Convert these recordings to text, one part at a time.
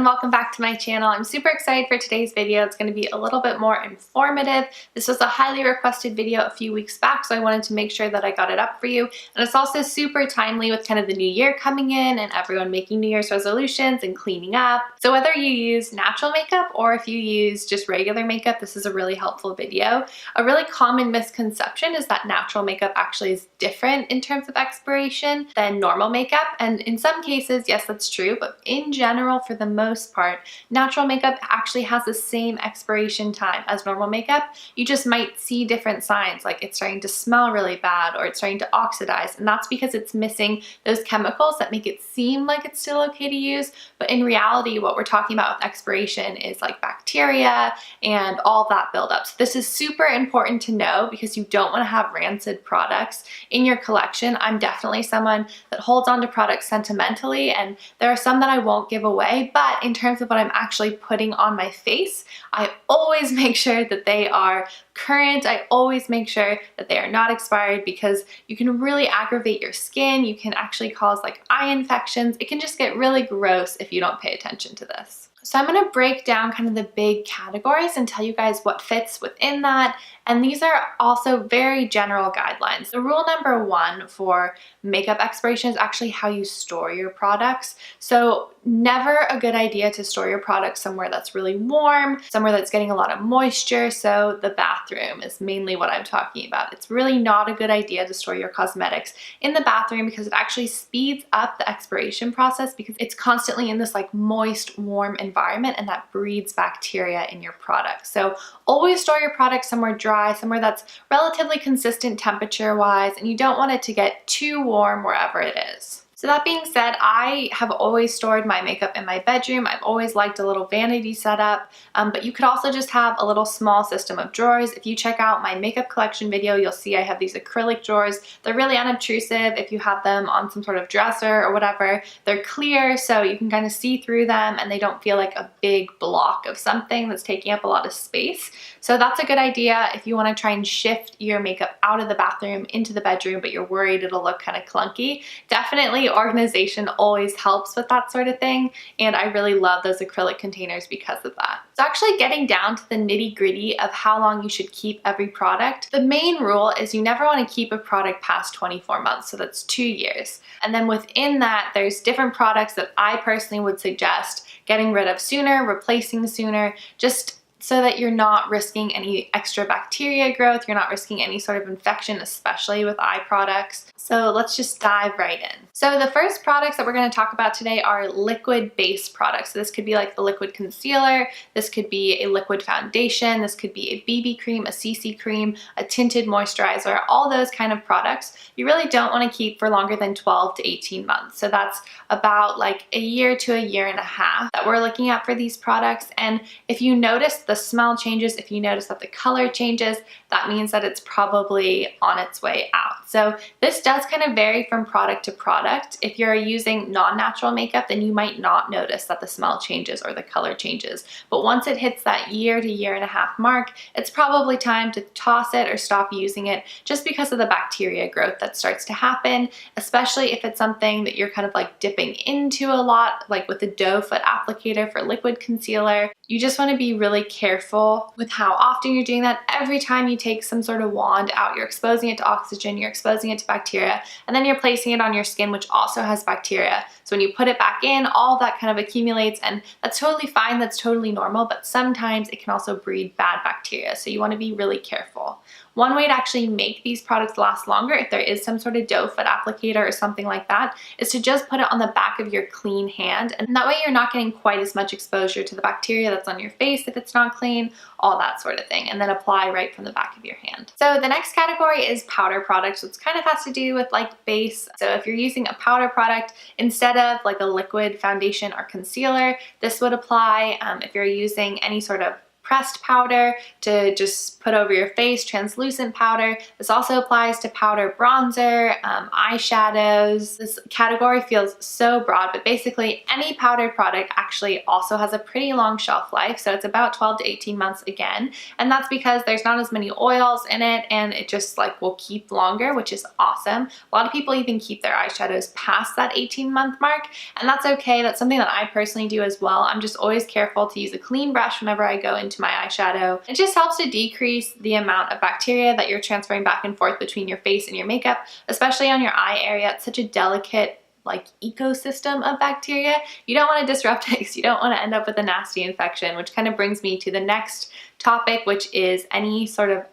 welcome back to my channel. I'm super excited for today's video. It's going to be a little bit more informative. This was a highly requested video a few weeks back, so I wanted to make sure that I got it up for you. And it's also super timely with kind of the new year coming in and everyone making New Year's resolutions and cleaning up. So whether you use natural makeup or if you use just regular makeup, this is a really helpful video. A really common misconception is that natural makeup actually is different in terms of expiration than normal makeup. And in some cases, yes, that's true, but in general, for the most part, natural makeup actually has the same expiration time as normal makeup. You just might see different signs, like it's starting to smell really bad or it's starting to oxidize, and that's because it's missing those chemicals that make it seem like it's still okay to use. But in reality, what we're talking about with expiration is like bacteria and all that buildup. So this is super important to know because you don't want to have rancid products in your collection. I'm definitely someone that holds on to products sentimentally, and there are some that I won't give away, but in terms of what I'm actually putting on my face, I always make sure that they are current. I always make sure that they are not expired because you can really aggravate your skin. You can actually cause like eye infections. It can just get really gross if you don't pay attention to this. So I'm going to break down kind of the big categories and tell you guys what fits within that. And these are also very general guidelines. The rule number one for makeup expiration is actually how you store your products. So never a good idea to store your products somewhere that's really warm, somewhere that's getting a lot of moisture. So the bathroom is mainly what I'm talking about. It's really not a good idea to store your cosmetics in the bathroom because it actually speeds up the expiration process because it's constantly in this like moist, warm environment, and that breeds bacteria in your products. So always store your products somewhere dry, somewhere that's relatively consistent temperature wise, and you don't want it to get too warm wherever it is. So that being said, I have always stored my makeup in my bedroom. I've always liked a little vanity setup, but you could also just have a little small system of drawers. If you check out my makeup collection video, you'll see I have these acrylic drawers. They're really unobtrusive if you have them on some sort of dresser or whatever. They're clear, so you can kind of see through them and they don't feel like a big block of something that's taking up a lot of space. So that's a good idea if you want to try and shift your makeup out of the bathroom into the bedroom, but you're worried it'll look kind of clunky. Definitely organization always helps with that sort of thing, and I really love those acrylic containers because of that. So actually getting down to the nitty-gritty of how long you should keep every product, the main rule is you never want to keep a product past 24 months, so that's 2 years. And then within that, there's different products that I personally would suggest getting rid of sooner, replacing sooner, just so that you're not risking any extra bacteria growth, you're not risking any sort of infection, especially with eye products. So let's just dive right in. So the first products that we're going to talk about today are liquid base products. So this could be like the liquid concealer, this could be a liquid foundation, this could be a BB cream, a CC cream, a tinted moisturizer, all those kind of products you really don't want to keep for longer than 12 to 18 months. So that's about like a year to a year and a half that we're looking at for these products. And if you notice the smell changes, if you notice that the color changes, that means that it's probably on its way out. So this does kind of vary from product to product. If you're using non-natural makeup, then you might not notice that the smell changes or the color changes. But once it hits that year to year and a half mark, it's probably time to toss it or stop using it just because of the bacteria growth that starts to happen, especially if it's something that you're kind of like dipping into a lot, like with the doe foot applicator for liquid concealer. You just want to be really careful with how often you're doing that. Every time you take some sort of wand out, you're exposing it to oxygen, you're exposing it to bacteria, and then you're placing it on your skin, which also has bacteria. So when you put it back in, all of that kind of accumulates, and that's totally fine, that's totally normal, but sometimes it can also breed bad bacteria. So you want to be really careful. One way to actually make these products last longer, if there is some sort of doe foot applicator or something like that, is to just put it on the back of your clean hand, and that way you're not getting quite as much exposure to the bacteria that's on your face if it's not clean, all that sort of thing, and then apply right from the back of your hand. So the next category is powder products, which kind of has to do with like base. So if you're using a powder product instead of like a liquid foundation or concealer, this would apply. If you're using any sort of pressed powder to just put over your face, translucent powder. This also applies to powder, bronzer, eyeshadows. This category feels so broad, but basically any powdered product actually also has a pretty long shelf life. So it's about 12 to 18 months again. And that's because there's not as many oils in it and it just like will keep longer, which is awesome. A lot of people even keep their eyeshadows past that 18-month mark, and that's okay. That's something that I personally do as well. I'm just always careful to use a clean brush whenever I go into my eyeshadow. It just helps to decrease the amount of bacteria that you're transferring back and forth between your face and your makeup, especially on your eye area. It's such a delicate like ecosystem of bacteria. You don't want to disrupt it because you don't want to end up with a nasty infection, which kind of brings me to the next topic, which is any sort of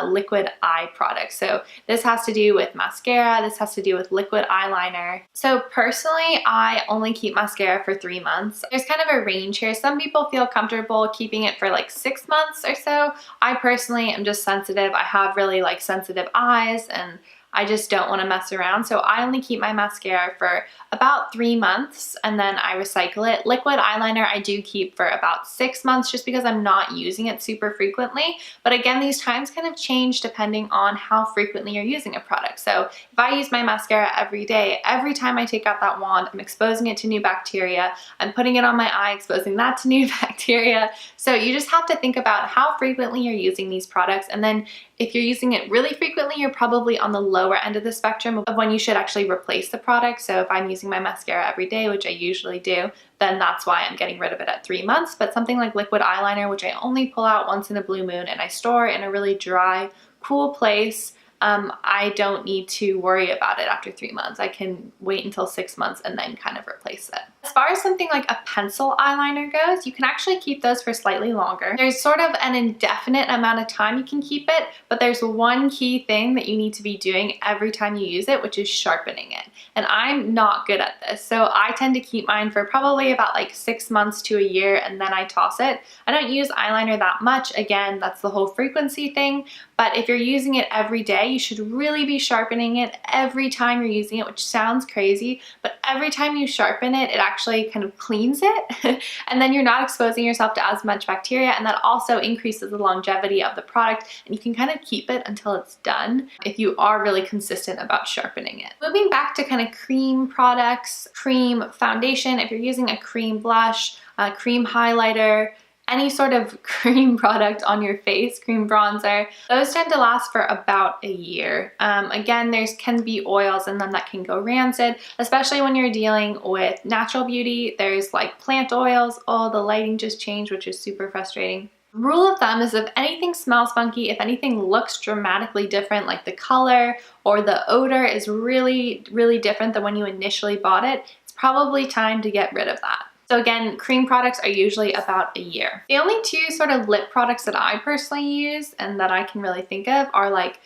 liquid eye product. So this has to do with mascara, this has to do with liquid eyeliner. So personally, I only keep mascara for 3 months. There's kind of a range here. Some people feel comfortable keeping it for like 6 months or so. I personally am just sensitive. I have really like sensitive eyes and I just don't want to mess around. So I only keep my mascara for about 3 months and then I recycle it. Liquid eyeliner I do keep for about 6 months just because I'm not using it super frequently. But again, these times kind of change depending on how frequently you're using a product. So if I use my mascara every day, every time I take out that wand, I'm exposing it to new bacteria. I'm putting it on my eye, exposing that to new bacteria. So you just have to think about how frequently you're using these products, and then if you're using it really frequently, you're probably on the lower end of the spectrum of when you should actually replace the product. So if I'm using my mascara every day, which I usually do, then that's why I'm getting rid of it at 3 months. But something like liquid eyeliner, which I only pull out once in a blue moon and I store in a really dry, cool place, I don't need to worry about it after 3 months. I can wait until 6 months and then kind of replace it. As far as something like a pencil eyeliner goes, you can actually keep those for slightly longer. There's sort of an indefinite amount of time you can keep it, but there's one key thing that you need to be doing every time you use it, which is sharpening it. And I'm not good at this, so I tend to keep mine for probably about like 6 months to a year and then I toss it. I don't use eyeliner that much. Again, that's the whole frequency thing, but if you're using it every day, you should really be sharpening it every time you're using it, which sounds crazy, but every time you sharpen it, it actually kind of cleans it and then you're not exposing yourself to as much bacteria, and that also increases the longevity of the product, and you can kind of keep it until it's done if you are really consistent about sharpening it. Moving back to kind of cream products, cream foundation, if you're using a cream blush, a cream highlighter, any sort of cream product on your face, cream bronzer, those tend to last for about a year. Again, there's can be oils in them that can go rancid, especially when you're dealing with natural beauty. There's like plant oils. Oh, the lighting just changed, which is super frustrating. Rule of thumb is if anything smells funky, if anything looks dramatically different, like the color or the odor is really, really different than when you initially bought it, it's probably time to get rid of that. So again, cream products are usually about a year. The only two sort of lip products that I personally use and that I can really think of are like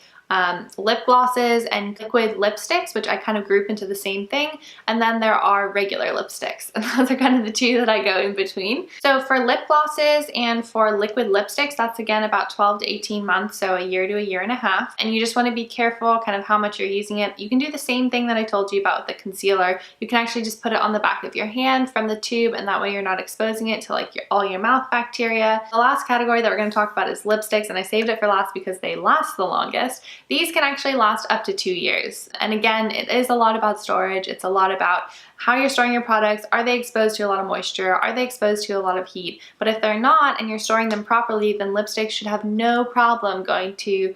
lip glosses and liquid lipsticks, which I kind of group into the same thing. And then there are regular lipsticks, and those are kind of the two that I go in between. So for lip glosses and for liquid lipsticks, that's again about 12 to 18 months, so a year to a year and a half. And you just want to be careful kind of how much you're using it. You can do the same thing that I told you about with the concealer. You can actually just put it on the back of your hand from the tube, and that way you're not exposing it to like all your mouth bacteria. The last category that we're going to talk about is lipsticks, and I saved it for last because they last the longest. These can actually last up to 2 years. And again, it is a lot about storage. It's a lot about how you're storing your products. Are they exposed to a lot of moisture? Are they exposed to a lot of heat? But if they're not and you're storing them properly, then lipsticks should have no problem going to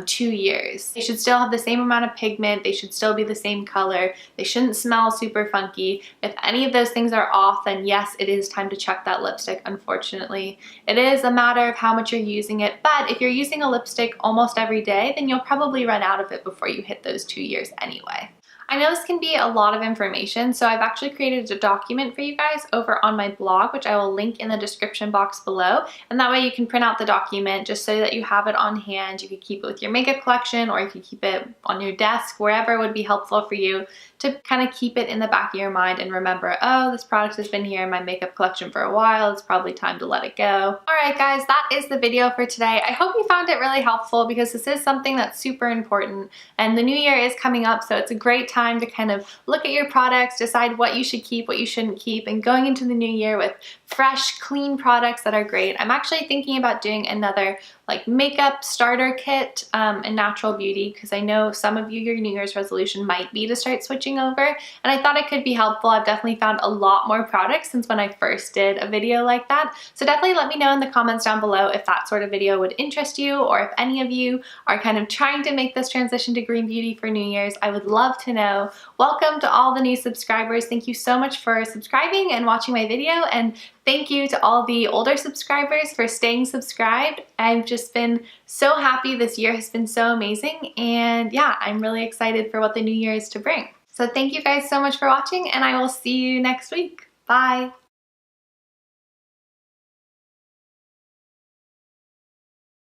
2 years. They should still have the same amount of pigment. They should still be the same color. They shouldn't smell super funky. If any of those things are off, then yes, it is time to check that lipstick, unfortunately. It is a matter of how much you're using it, but if you're using a lipstick almost every day, then you'll probably run out of it before you hit those 2 years anyway. I know this can be a lot of information, so I've actually created a document for you guys over on my blog, which I will link in the description box below, and that way you can print out the document just so that you have it on hand. You could keep it with your makeup collection, or you could keep it on your desk, wherever would be helpful for you to kind of keep it in the back of your mind and remember, oh, this product has been here in my makeup collection for a while. It's probably time to let it go. All right, guys, that is the video for today. I hope you found it really helpful because this is something that's super important, and the new year is coming up, so it's a great time to kind of look at your products, decide what you should keep, what you shouldn't keep, and going into the new year with fresh, clean products that are great. I'm actually thinking about doing another like makeup starter kit in natural beauty, because I know some of you, your New Year's resolution might be to start switching over, and I thought it could be helpful. I've definitely found a lot more products since when I first did a video like that. So definitely let me know in the comments down below if that sort of video would interest you, or if any of you are kind of trying to make this transition to green beauty for New Year's. I would love to know. Welcome to all the new subscribers. Thank you so much for subscribing and watching my video, and thank you to all the older subscribers for staying subscribed. I've just been so happy. This year has been so amazing, and yeah, I'm really excited for what the new year is to bring. So thank you guys so much for watching, and I will see you next week. Bye!